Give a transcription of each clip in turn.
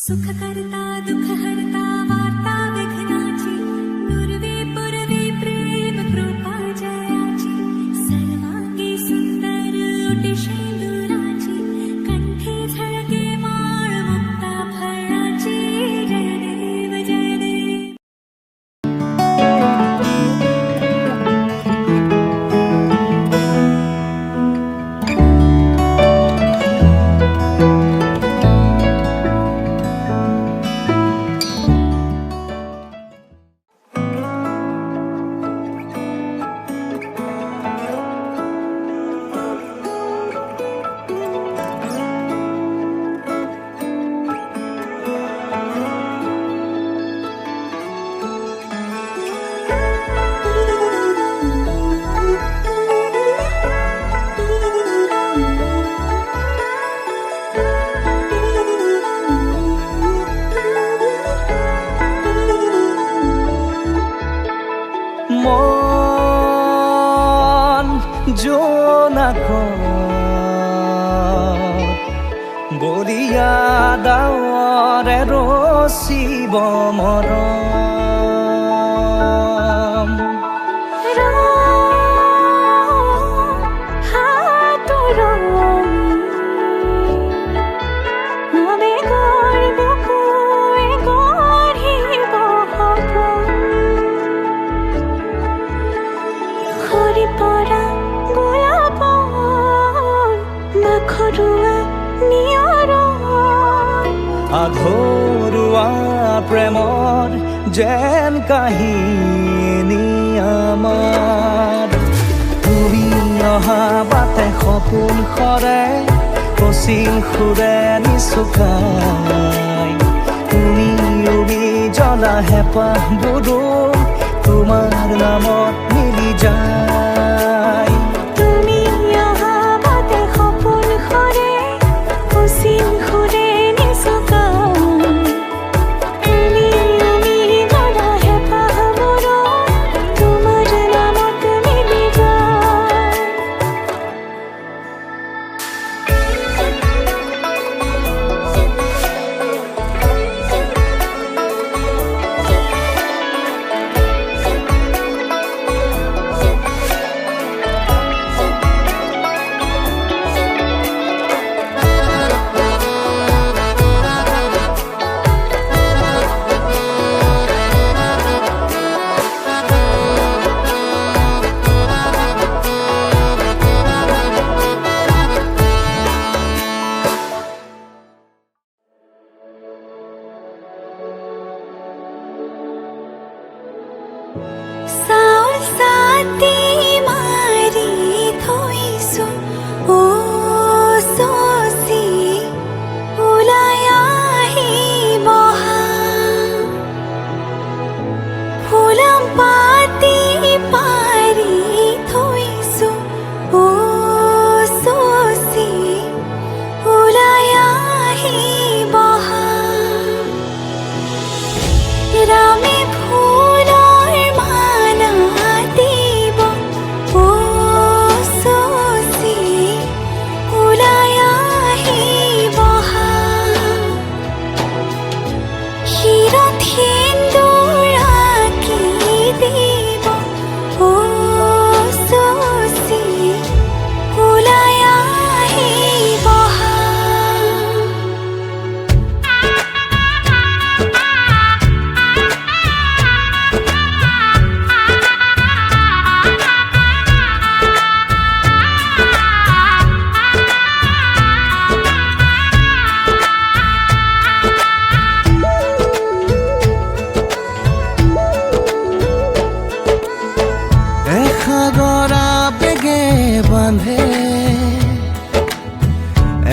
सुख करता दुख हरता वार्ता विघ्नाची पूर्वे पूर्वे प्रेम कृपा जयाची सर्वांगी सुंदर ओटी शेंदुराची कंठी झळके माळ मुक्ता फळाची जय देव जय देव। মন জোনাকত বলিয়া ডাৱৰে ৰচিব মৰম আধৰুৱা প্ৰেমৰ যেন কাহিনী আমাৰ তুমি অহা বাটে সপোন সৰে কচিল সুৰে নিচুকাই তুমি উবি জ্বলা হেঁপাহবোৰো তোমাৰ নামত মিলি যায়।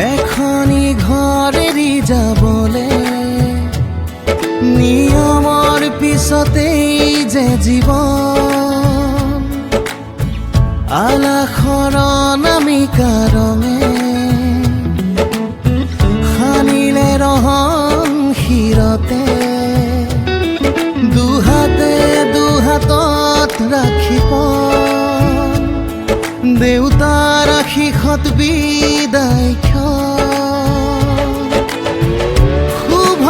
এখনি ঘৰ এৰি যাবলে নিয়মৰ পিছতেই যে জীৱন আলাসৰ নামিকা ৰঙে সানিলে ৰহন শিৰতে দুহাতত ৰাখিব দেউতাৰ আশীষত বিদায় শুভ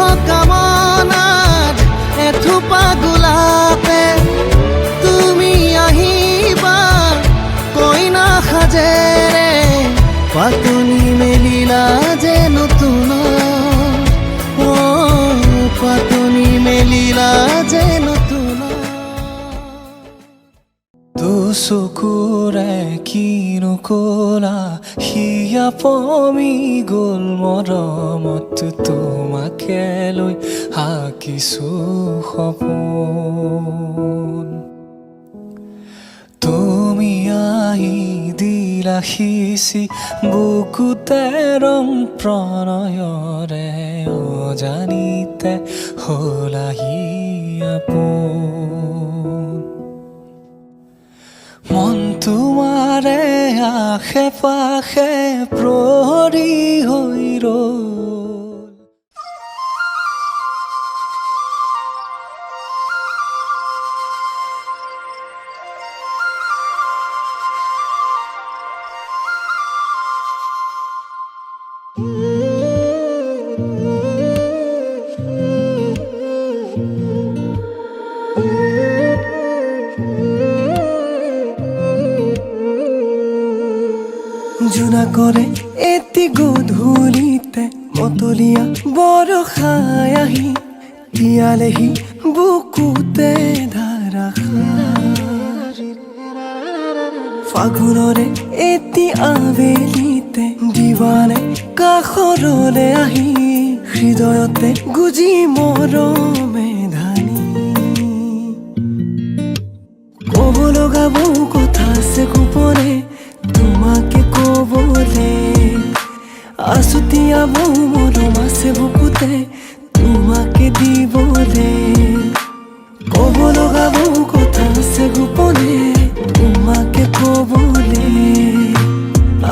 চকুৰে কিনো কলা হিয়া পমি গ'ল মৰমত তোমাকে লৈ আঁকিছো সপোন তুমি আহি দিলা সিঁচি বুকুতে ৰং প্ৰণয়ৰে অজানিতে হলাহি আপোন মন তোমাৰে আশে পাশে প্ৰহৰী হৈ ৰ'ল জোনা কৰে এটি গধূলিতে মতলীয়া বৰষাই আহি তিয়ালেহি বুকুতে ধাৰাসাৰ ফাগুনৰে এটি আবেলিতে দিৱানে কাষৰলে আহি হৃদয়তে গুজি মৰমে ধানি ক'ব লগা বহু কথা আছে গোপনে তোমাকে কবলে আছুতীয়া বহু মৰম আছে বুকুতে তোমাকে দিবলে ক'ব লগা বহু কথা আছে গোপনে তোমাকে কবলে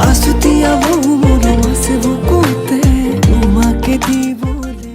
আছুতীয়া বহু মৰম আছে বুকুতে তোমাকে দিবলে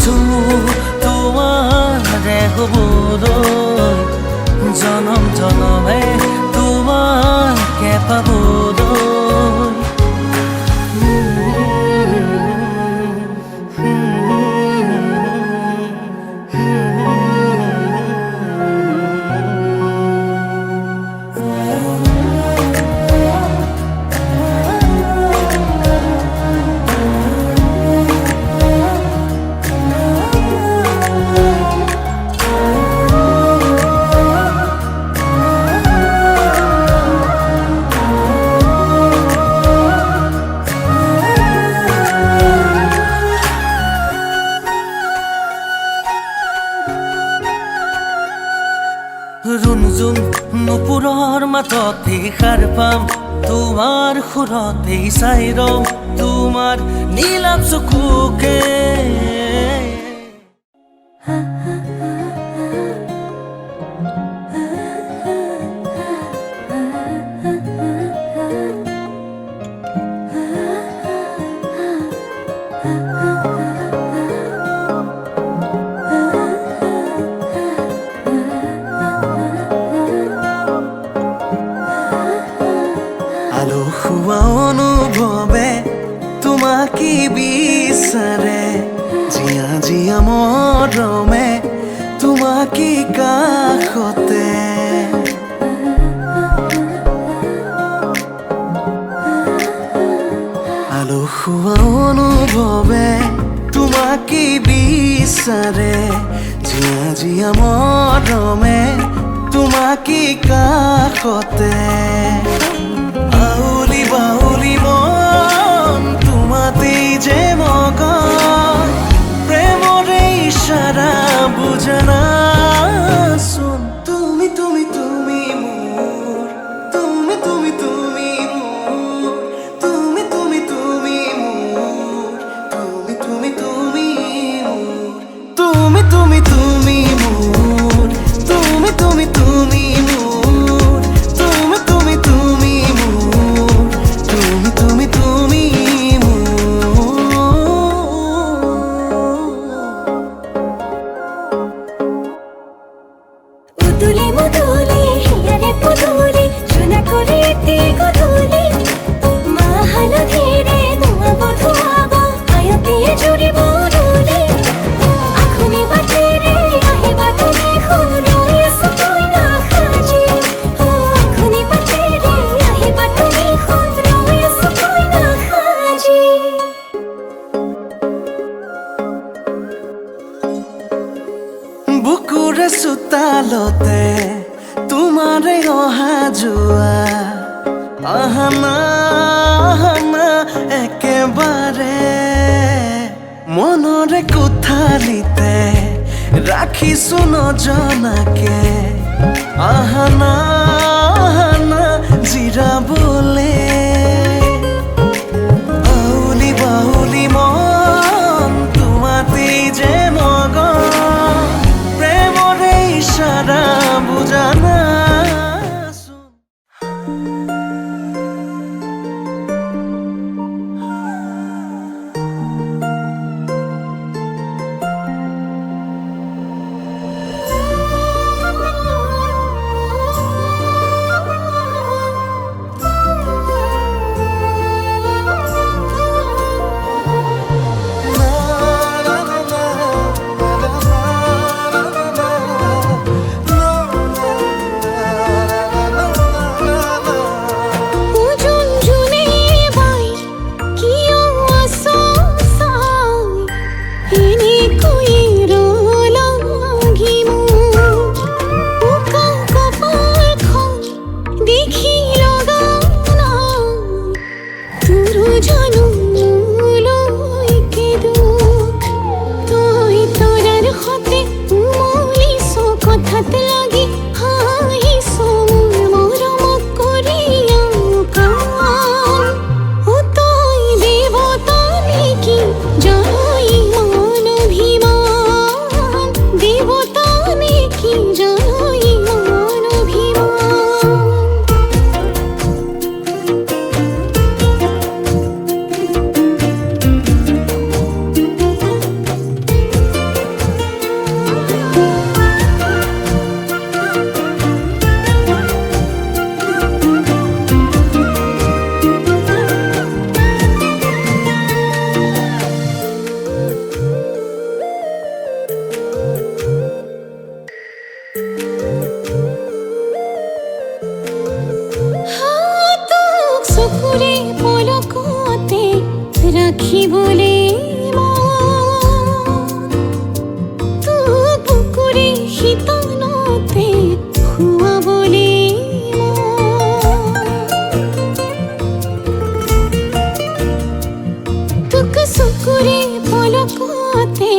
খুজিছো তোমাৰে হ'বলৈ জনম জনমে তোমাকে পাবলৈ ৰুণজুন নুপুৰৰ মাততে সাৰ পাম তোমাৰ সুৰতে চাই ৰম তোমাৰ নীলাভ চকুকে আলসুৱা অনুভৱে তোমাকে বিচাৰে জিয়া জিয়া মৰমে তোমাকে কাষতে আলসুৱা অনুভৱে তোমাকে বিচাৰে জিয়া জিয়া মৰমে তোমাকে কাষতে বাউলি বাউলি মন তোমাতেই যে মগন প্ৰেমৰে ইশাৰা বুজানাচোন তুমি তুমি তুমি মোৰ তুমি তুমি তুমি মোৰ তুমি তুমি তুমি মোৰ তুমি তুমি তুমি মোৰ তুমি তুমি তুমি মোৰ তুমি তুমি তুমি মোৰ তুমি তুমি তুমি মুদুলি মুদুলি হিয়ারে পুদুলি সোনা করে এতে গধুলি মা হালধিরে ধোঁয়া বধুয়াব আয়াতে জুড়ি বদুলি আখুনি বাটেরে আহিবা তুমি খুরুয়ে সুতোই না খাজি আখুনি বাটেরে আহিবা তুমি খুরুয়ে সুতোই না খাজি বুকুৰে চোতালতে তোমাৰে অহা যোৱা আহানা আহানা একেবাৰে মনৰে কোঠালিতে ৰাখিছো নজনাকে আহানা আহানা জিৰাবলে বাউলি বাউলি মন তোমাতেই যে মগন প্ৰেমৰে ইশাৰা বুজানাচোন ৰাখিবলৈ মন তোক বুকুৰে শীতলতে শুৱাবলৈ তোক চকুৰে পলকতে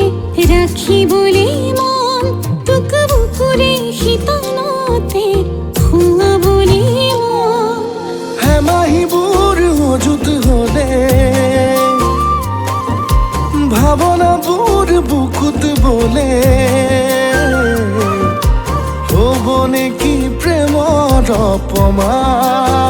ৰাখিবলৈ মন তোক বুকুৰে শীতলতে শুৱাবলৈ মন হেমাহিবোৰ অযুত হলে ভাৱনাবোৰ বুকুত বলে হ'ব নেকি প্ৰেমৰ অপমান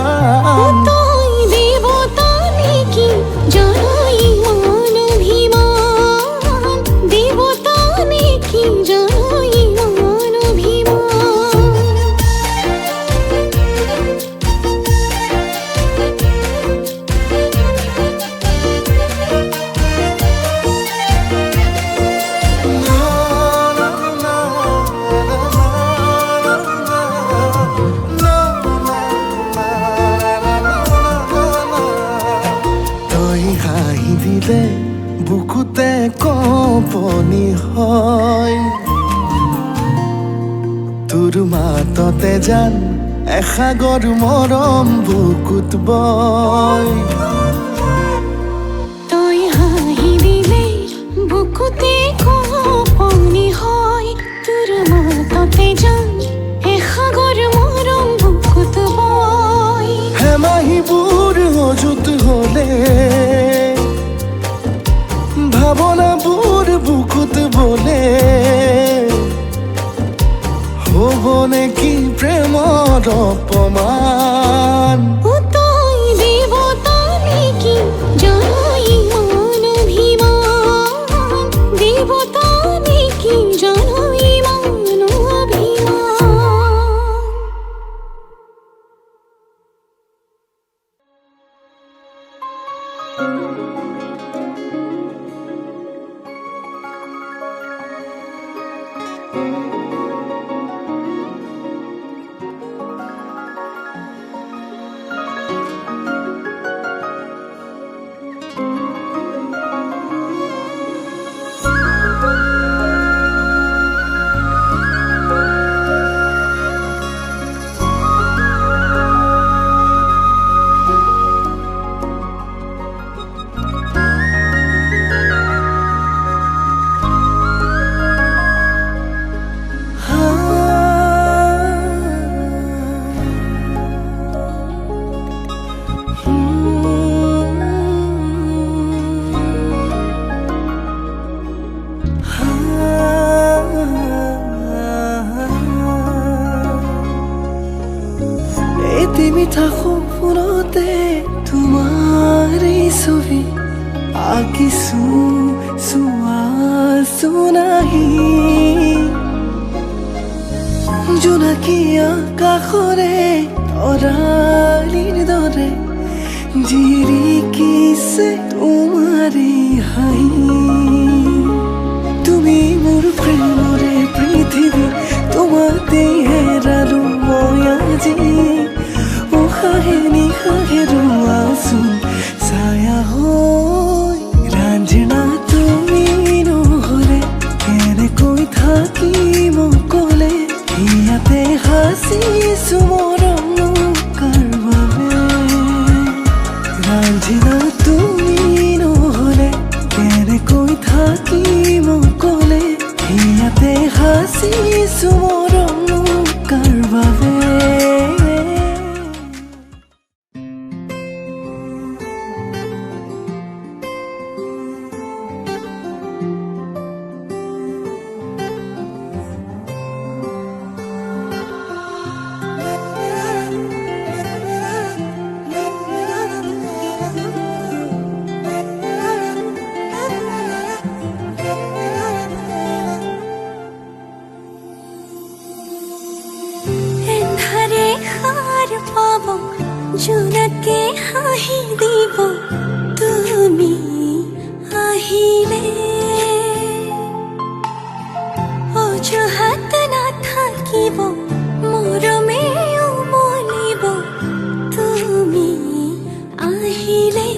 তই দেৱতা নেকি জানো ইমান অভিমান দেৱতা নেকি জানো ইমান অভিমান তই হাঁহি দিলে বুকুতে কঁপনি হয় তোৰ মাততে জান এসাগৰ মৰম বুকুত বয় তই হাঁহি দিলে বুকুতে কঁপনি হয় তোৰ মাততে জান এসাগৰ মৰম বুকুত বয় হেমাহিবোৰ অযুত হলে ভাৱনাবোৰ বুকুত বলে হ'ব নেকি প্ৰেমৰ অপমান তই দেৱতা নেকি জানো ইমান অভিমান দেৱতা নেকি জানো ইমান অভিমান মিঠা সপোনতে তোমাৰ এই ছবি আঁকিছো চোৱাছো নাহি জোনাকী আকাশৰে তৰালিৰ দৰে জিৰিকিছে তোমাৰে হাঁহি তুমি মোৰ প্ৰেমৰে পৃথিৱী তোমাতে হেৰালো মই আজি উশাহে নিশাহে ৰোৱাচোন ছায়া হৈ ৰাঞ্জনা তুমি নহ'লে কেনেকৈ থাকিম অকলে ইয়াতে হাঁচিছো মৰম কাৰ বাবে ৰাঞ্জনা তুমি নহ'লে কেনেকৈ থাকিম অকলে ইয়াতে হাঁচিছো মৰম কাৰ বাবে জোনাকে হাঁহি দিব তুমি আহিলে অজুহাত নাথাকিব মৰমে উমলিব তুমি আহিলে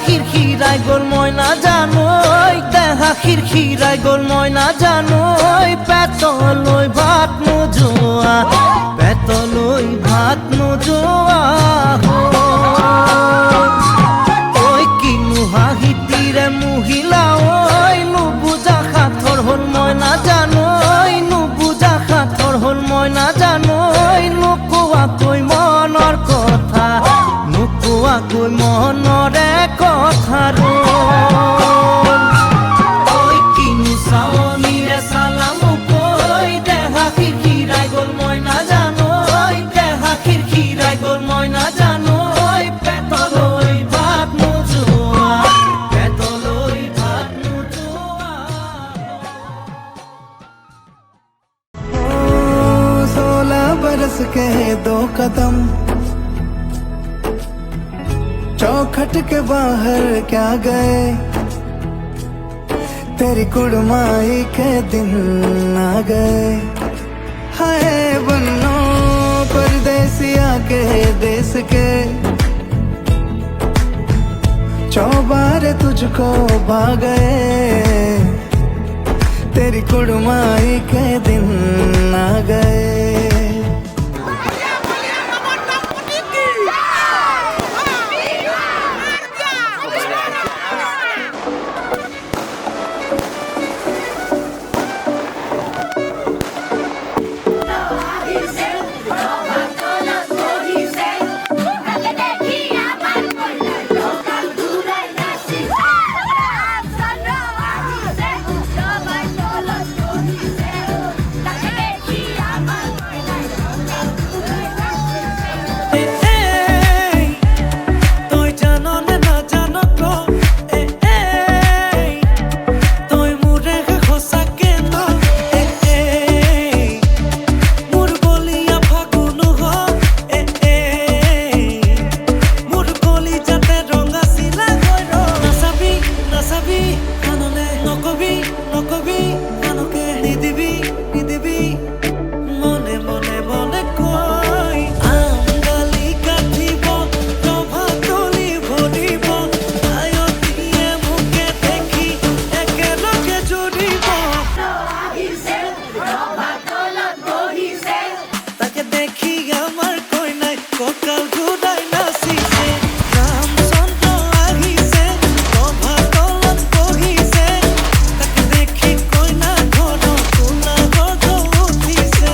খিৰখিৰাই গ'ল মই নাজানোই, দেহা খিৰখিৰাই গ'ল মই নাজানোই, পেটলৈ ভাত নোযোৱা, পেটলৈ ভাত নোযোৱা ঐ কিনো হাঁহিতিৰে মহিলা ঐ, নুবুজা সাঁথৰ হ'ল মই নাজানোই, নুবুজা সাঁথৰ হ'ল মই নাজানোই, নোকোৱাকৈ মনৰ কথা, নোকোৱাকৈ মনৰে কথাৰো ঐ কিনো চাৱনিৰে চালাম কৈ, দেহা খিৰখিৰাই গ'ল মই নাজানোই, দেহা খিৰখিৰাই গ'ল মই নাজানোই, পেটলৈ ভাত নোযোৱা, পেটলৈ ভাত নোযোৱা। 16 बरस के 2 कदम चौखट के बाहर क्या गए, तेरी कुड़माई के दिन आ गए, हाय बन्नो परदेसिया के देश के, चौबारे तुझको भा गए, तेरी कुड़माई के दिन आ गए। ককাল ঘুরাই নাচিছে রামচন্দ্র আহিছে সভা দলত বহিছে তাকে দেখি কইনা ঘৰ কোনা গৰ্ধ উঠিছে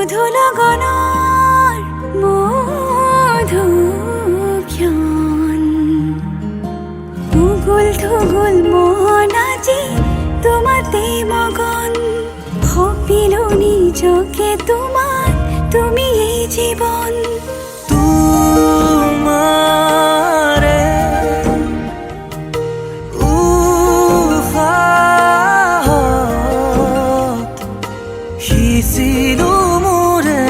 মধু লগনৰ মধুক্ষণ উগুল থুগুল মন আজি তোমাতে মগন সপিলো নিজকে তোমাক তুমি এই জীৱন তোমাৰে উশাহত সিঁচিলো মোৰে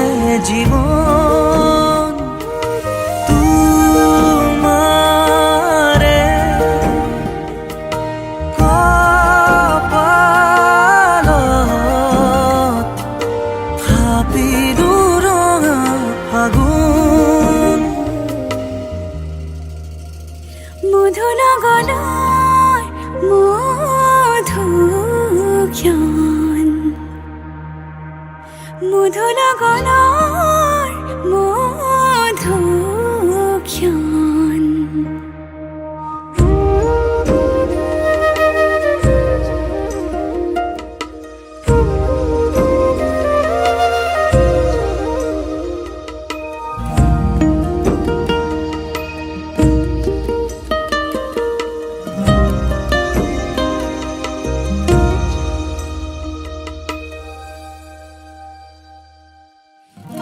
জীৱন তোমাৰে কপালত থাপিলো ৰঙা ফাগুন মধু লগনৰ মধুক্ষণ মধু লগনৰ মধুক্ষণ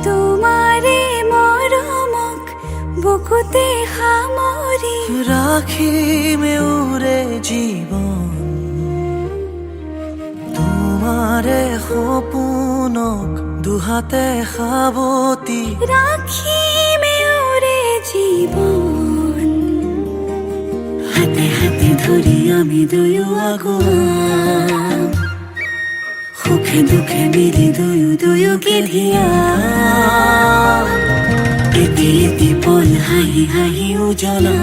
তোমাৰে মৰমক বুকুতে সামৰি ৰাখিমে উৰে জীৱন তোমাৰে সপোনক দুহাতে সাৱতি ৰাখিমে উৰে জীৱন হাতে হাতে ধৰি আমি দুয়ো আগুৱাম সুখে দুখে মিলি দুয়োকে ধিয়া এটি এটি পল হাঁহি হাঁহি উজ্বলা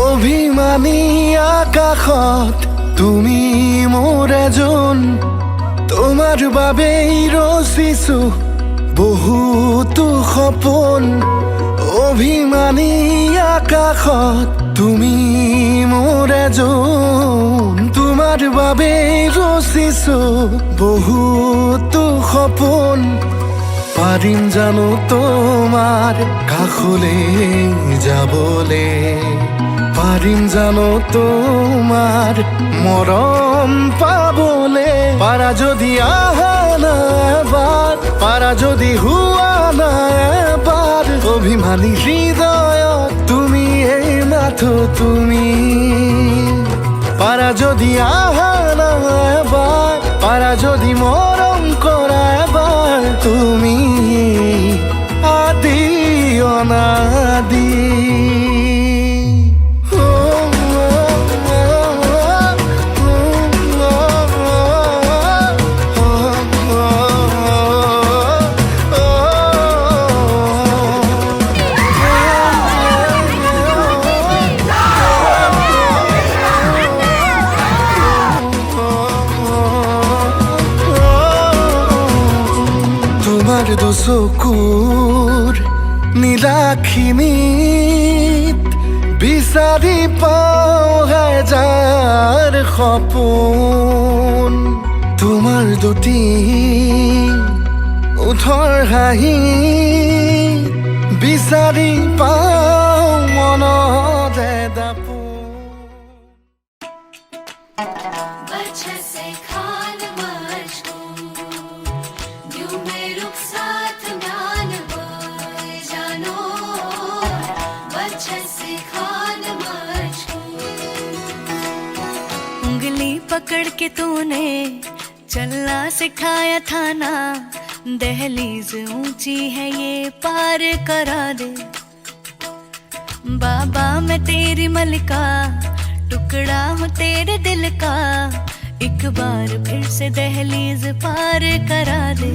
অভিমানী আকাশত তুমি মোৰ এজন তোমাৰ বাবেই ৰচিছো বহুতো সপোন অভিমানী আকাশত তুমি মোৰ এজন তোমাৰ বাবেই ৰচিছো বহুতো সপোন পাৰিম জানো তোমাৰ কাষলে যাবলে পাৰিম জানো তোমাৰ মৰম পাবলে পাৰা যদি আহা না এবাৰ পাৰা যদি হোৱা না এবাৰ অভিমানী হৃদয়ত তুমি এই মাথো তুমি পাৰা যদি আহা না এবাৰ পাৰা যদি মৰম কৰা এবাৰ তুমি আদি অনাদি চকুৰ নীলাখিনিত বিচাৰি পাওঁ হাজাৰ সপোন তোমাৰ দুটি ওঠৰ হাঁহি বিচাৰি পাওঁ মনতে দাপোন उंगली पकड़ के तूने चलना सिखाया था ना दहलीज ऊंची है ये पार करा दे बाबा मैं तेरी मलिका टुकड़ा हूँ तेरे दिल का एक बार फिर से दहलीज पार करा दे